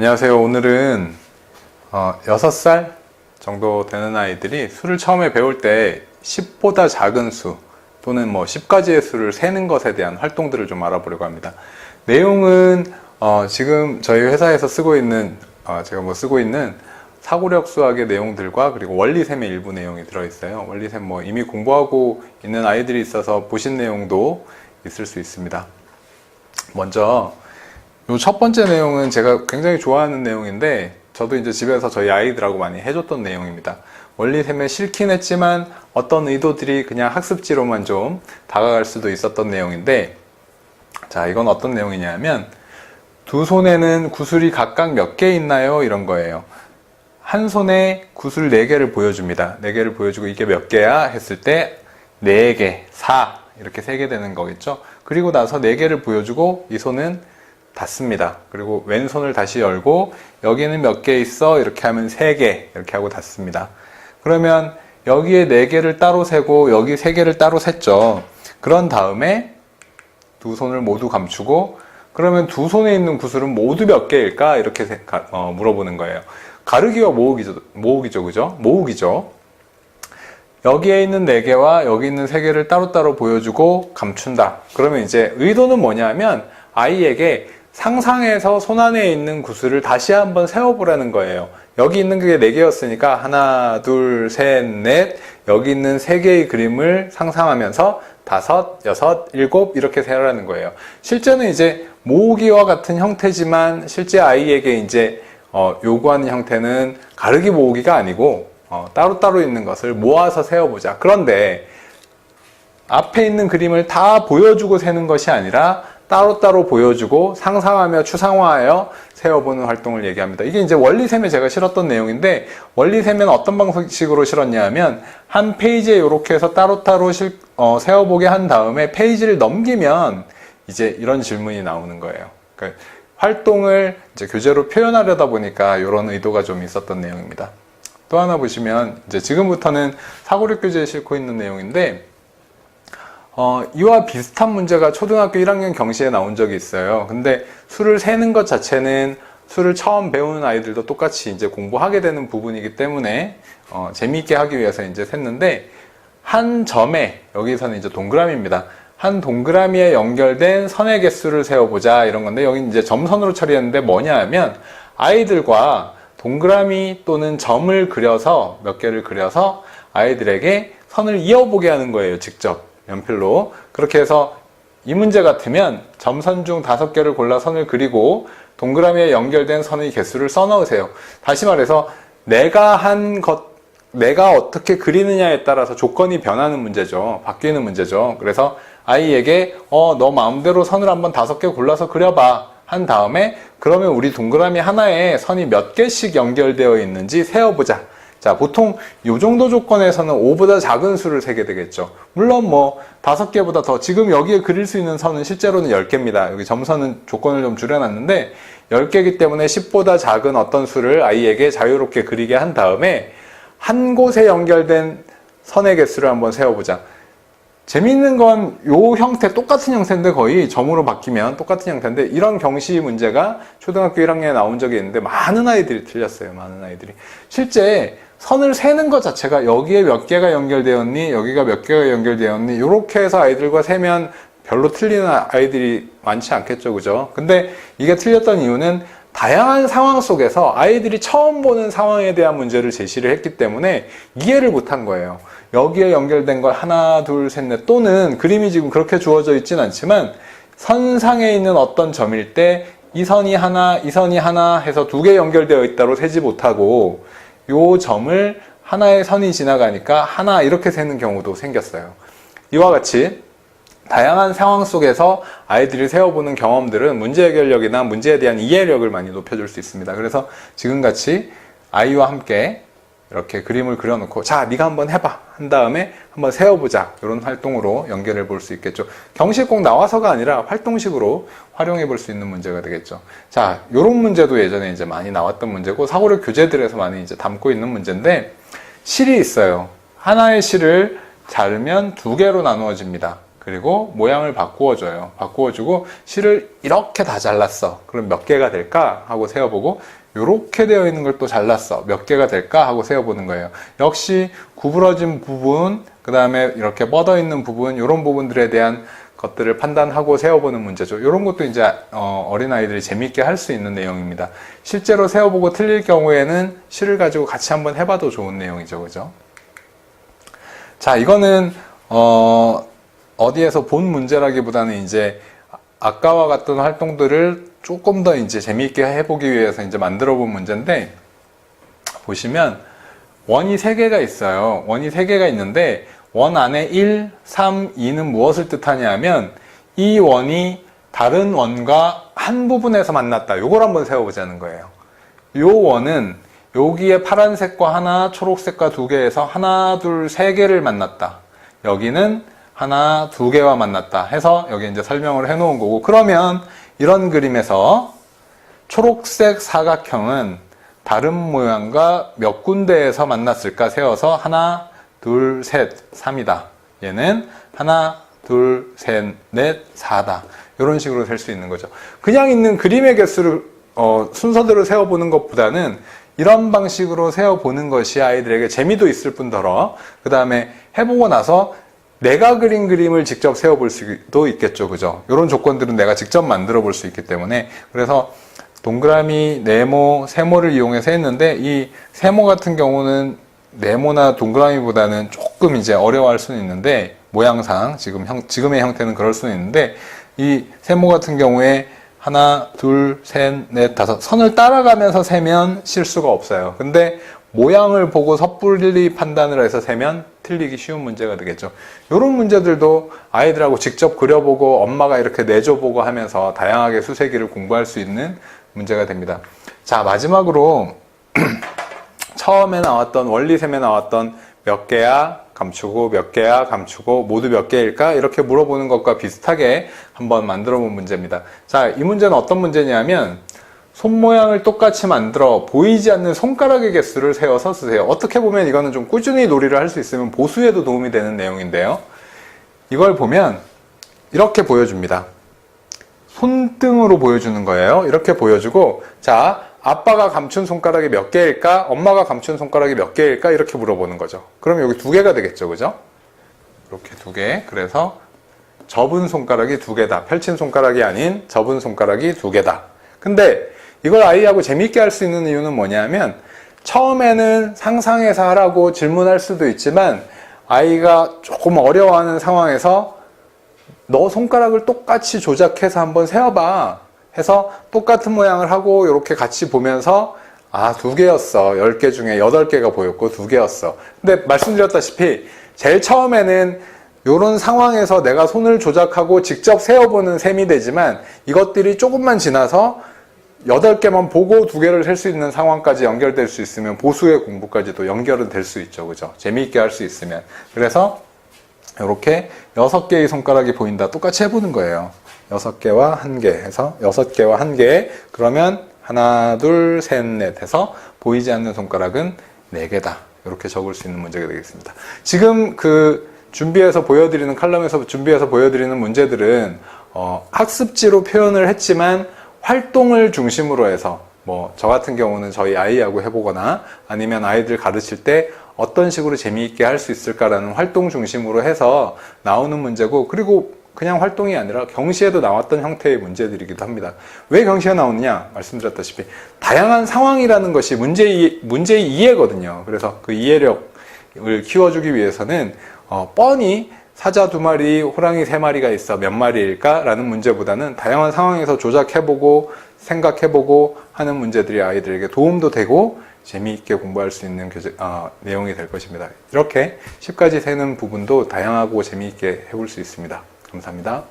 안녕하세요. 오늘은 6살 정도 되는 아이들이 수를 처음에 배울 때 10보다 작은 수 또는 10가지의 수를 세는 것에 대한 활동들을 좀 알아보려고 합니다. 내용은 지금 저희 회사에서 쓰고 있는 제가 쓰고 있는 사고력 수학의 내용들과 그리고 원리셈의 일부 내용이 들어있어요. 원리셈 이미 공부하고 있는 아이들이 있어서 보신 내용도 있을 수 있습니다. 먼저 요 첫 번째 내용은 제가 굉장히 좋아하는 내용인데 저도 이제 집에서 저희 아이들하고 많이 해줬던 내용입니다. 원리셈에 싫긴 했지만 어떤 의도들이 그냥 학습지로만 좀 다가갈 수도 있었던 내용인데, 자, 이건 어떤 내용이냐면 두 손에는 구슬이 각각 몇 개 있나요? 이런 거예요. 한 손에 구슬 4개를 보여줍니다. 4개를 보여주고 이게 몇 개야? 했을 때 4개, 4 이렇게 3개 되는 거겠죠. 그리고 나서 4개를 보여주고 이 손은 닫습니다. 그리고 왼손을 다시 열고 여기는 몇 개 있어? 이렇게 하면 3개 이렇게 하고 닫습니다. 그러면 여기에 4개를 따로 세고 여기 3개를 따로 셌죠. 그런 다음에 두 손을 모두 감추고 그러면 두 손에 있는 구슬은 모두 몇 개일까? 이렇게 물어보는 거예요. 가르기와 모으기죠. 그죠? 모으기죠. 여기에 있는 4개와 여기 있는 3개를 따로따로 보여주고 감춘다. 그러면 이제 의도는 뭐냐면 아이에게 상상해서 손 안에 있는 구슬을 다시 한번 세워보라는 거예요. 여기 있는 게 4개였으니까 하나, 둘, 셋, 넷 여기 있는 3개의 그림을 상상하면서 5, 6, 7 이렇게 세라는 거예요. 실제는 이제 모으기와 같은 형태지만 실제 아이에게 이제 요구하는 형태는 가르기 모으기가 아니고 따로따로 있는 것을 모아서 세워보자. 그런데 앞에 있는 그림을 다 보여주고 세는 것이 아니라 따로따로 보여주고 상상하며 추상화하여 세워보는 활동을 얘기합니다. 이게 이제 원리셈에 제가 실었던 내용인데, 원리셈은 어떤 방식으로 실었냐 하면 한 페이지에 이렇게 해서 따로따로 세워보게 한 다음에 페이지를 넘기면 이제 이런 질문이 나오는 거예요. 그러니까 활동을 이제 교재로 표현하려다 보니까 이런 의도가 좀 있었던 내용입니다. 또 하나 보시면 이제 지금부터는 사고력 교재에 싣고 있는 내용인데, 이와 비슷한 문제가 초등학교 1학년 경시에 나온 적이 있어요. 근데 수를 세는 것 자체는 수를 처음 배우는 아이들도 똑같이 이제 공부하게 되는 부분이기 때문에 재미있게 하기 위해서 이제 셌는데, 한 점에, 여기서는 이제 동그라미입니다. 한 동그라미에 연결된 선의 개수를 세워보자 이런 건데, 여기 이제 점선으로 처리했는데 뭐냐 하면 아이들과 동그라미 또는 점을 그려서 몇 개를 그려서 아이들에게 선을 이어보게 하는 거예요. 직접 연필로. 그렇게 해서 이 문제 같으면 점선 중 5개를 골라 선을 그리고 동그라미에 연결된 선의 개수를 써 넣으세요. 다시 말해서 내가 어떻게 그리느냐에 따라서 조건이 변하는 문제죠. 바뀌는 문제죠. 그래서 아이에게 너 마음대로 선을 한번 5개 골라서 그려봐 한 다음에 그러면 우리 동그라미 하나에 선이 몇 개씩 연결되어 있는지 세어보자. 자, 보통 이 정도 조건에서는 5보다 작은 수를 세게 되겠죠. 물론 5개보다 더, 지금 여기에 그릴 수 있는 선은 실제로는 10개입니다. 여기 점선은 조건을 좀 줄여놨는데 10개이기 때문에 10보다 작은 어떤 수를 아이에게 자유롭게 그리게 한 다음에 한 곳에 연결된 선의 개수를 한번 세어보자. 재미있는 건 요 형태, 똑같은 형태인데 거의 점으로 바뀌면 똑같은 형태인데, 이런 경시 문제가 초등학교 1학년에 나온 적이 있는데 많은 아이들이 틀렸어요. 많은 아이들이. 실제 선을 세는 것 자체가 여기에 몇 개가 연결되었니? 여기가 몇 개가 연결되었니? 이렇게 해서 아이들과 세면 별로 틀리는 아이들이 많지 않겠죠. 그죠? 근데 이게 틀렸던 이유는 다양한 상황 속에서 아이들이 처음 보는 상황에 대한 문제를 제시를 했기 때문에 이해를 못한 거예요. 여기에 연결된 걸 하나, 둘, 셋, 넷 또는 그림이 지금 그렇게 주어져 있진 않지만 선상에 있는 어떤 점일 때 이 선이 하나, 이 선이 하나 해서 2개 연결되어 있다로 세지 못하고 요 점을 하나의 선이 지나가니까 하나 이렇게 세는 경우도 생겼어요. 이와 같이 다양한 상황 속에서 아이들이 세워보는 경험들은 문제 해결력이나 문제에 대한 이해력을 많이 높여줄 수 있습니다. 그래서 지금같이 아이와 함께 이렇게 그림을 그려놓고 자, 네가 한번 해봐 한 다음에 한번 세워보자, 이런 활동으로 연결해 볼 수 있겠죠. 경시에 꼭 나와서가 아니라 활동식으로 활용해 볼 수 있는 문제가 되겠죠. 자, 이런 문제도 예전에 이제 많이 나왔던 문제고 사고력 교재들에서 많이 이제 담고 있는 문제인데, 실이 있어요. 하나의 실을 자르면 2개로 나누어집니다. 그리고 모양을 바꾸어줘요. 바꾸어주고 실을 이렇게 다 잘랐어. 그럼 몇 개가 될까? 하고 세어보고 이렇게 되어 있는 걸 또 잘랐어. 몇 개가 될까? 하고 세어보는 거예요. 역시 구부러진 부분, 그 다음에 이렇게 뻗어 있는 부분, 이런 부분들에 대한 것들을 판단하고 세어보는 문제죠. 이런 것도 이제 어린아이들이 재밌게 할 수 있는 내용입니다. 실제로 세어보고 틀릴 경우에는 실을 가지고 같이 한번 해봐도 좋은 내용이죠. 그죠? 자, 이거는 어디에서 본 문제라기보다는 이제 아까와 같은 활동들을 조금 더 이제 재미있게 해보기 위해서 이제 만들어 본 문제인데, 보시면 원이 3개가 있어요. 원이 3개가 있는데 원 안에 1, 3, 2는 무엇을 뜻하냐 하면 이 원이 다른 원과 한 부분에서 만났다. 요걸 한번 세워보자는 거예요. 요 원은 여기에 파란색과 하나, 초록색과 2개에서 하나, 둘, 3개를 만났다. 여기는 하나, 2개와 만났다 해서 여기 이제 설명을 해 놓은 거고, 그러면 이런 그림에서 초록색 사각형은 다른 모양과 몇 군데에서 만났을까 세워서 하나, 둘, 셋, 3이다. 얘는 하나, 둘, 셋, 넷, 4다. 이런 식으로 셀 수 있는 거죠. 그냥 있는 그림의 개수를 순서대로 세워보는 것보다는 이런 방식으로 세워보는 것이 아이들에게 재미도 있을 뿐더러 그 다음에 해보고 나서 내가 그린 그림을 직접 세워볼 수도 있겠죠. 그죠? 이런 조건들은 내가 직접 만들어 볼 수 있기 때문에, 그래서 동그라미, 네모, 세모를 이용해서 했는데, 이 세모 같은 경우는 네모나 동그라미보다는 조금 이제 어려워할 수는 있는데, 모양상 지금의 형태는 그럴 수는 있는데, 이 세모 같은 경우에 하나, 둘, 셋, 넷, 다섯 선을 따라가면서 세면 실수가 없어요. 근데 모양을 보고 섣불리 판단을 해서 세면 틀리기 쉬운 문제가 되겠죠. 이런 문제들도 아이들하고 직접 그려보고 엄마가 이렇게 내줘보고 하면서 다양하게 수세기를 공부할 수 있는 문제가 됩니다. 자, 마지막으로 처음에 나왔던 원리셈에 나왔던 몇 개야 감추고 몇 개야 감추고 모두 몇 개일까? 이렇게 물어보는 것과 비슷하게 한번 만들어 본 문제입니다. 자, 이 문제는 어떤 문제냐면 손 모양을 똑같이 만들어 보이지 않는 손가락의 개수를 세워서 쓰세요. 어떻게 보면 이거는 좀 꾸준히 놀이를 할 수 있으면 보수에도 도움이 되는 내용인데요. 이걸 보면 이렇게 보여줍니다. 손등으로 보여주는 거예요. 이렇게 보여주고, 자, 아빠가 감춘 손가락이 몇 개일까? 엄마가 감춘 손가락이 몇 개일까? 이렇게 물어보는 거죠. 그럼 여기 2개가 되겠죠. 그죠? 이렇게 2개. 그래서 접은 손가락이 2개다. 펼친 손가락이 아닌 접은 손가락이 2개다. 근데 이걸 아이하고 재밌게 할 수 있는 이유는 뭐냐면, 처음에는 상상해서 하라고 질문할 수도 있지만 아이가 조금 어려워하는 상황에서 너 손가락을 똑같이 조작해서 한번 세어봐 해서 똑같은 모양을 하고 이렇게 같이 보면서 2개였어. 10개 중에 8개가 보였고 2개였어. 근데 말씀드렸다시피 제일 처음에는 이런 상황에서 내가 손을 조작하고 직접 세어보는 셈이 되지만, 이것들이 조금만 지나서 8개만 보고 2개를 셀 수 있는 상황까지 연결될 수 있으면 보수의 공부까지도 연결은 될 수 있죠. 그죠? 재미있게 할 수 있으면. 그래서 이렇게 6개의 손가락이 보인다. 똑같이 해보는 거예요. 6개와 1개 해서 6개와 1개. 그러면 하나, 둘, 셋, 넷 해서 보이지 않는 손가락은 4개다. 이렇게 적을 수 있는 문제가 되겠습니다. 지금 준비해서 보여드리는 칼럼에서 준비해서 보여드리는 문제들은 학습지로 표현을 했지만 활동을 중심으로 해서 저 같은 경우는 저희 아이하고 해보거나 아니면 아이들 가르칠 때 어떤 식으로 재미있게 할 수 있을까라는 활동 중심으로 해서 나오는 문제고, 그리고 그냥 활동이 아니라 경시에도 나왔던 형태의 문제들이기도 합니다. 왜 경시에 나오느냐? 말씀드렸다시피 다양한 상황이라는 것이 문제의 이해거든요. 그래서 그 이해력을 키워주기 위해서는 뻔히 사자 2마리, 호랑이 3마리가 있어 몇 마리일까? 라는 문제보다는 다양한 상황에서 조작해보고 생각해보고 하는 문제들이 아이들에게 도움도 되고 재미있게 공부할 수 있는 내용이 될 것입니다. 이렇게 10까지 세는 부분도 다양하고 재미있게 해볼 수 있습니다. 감사합니다.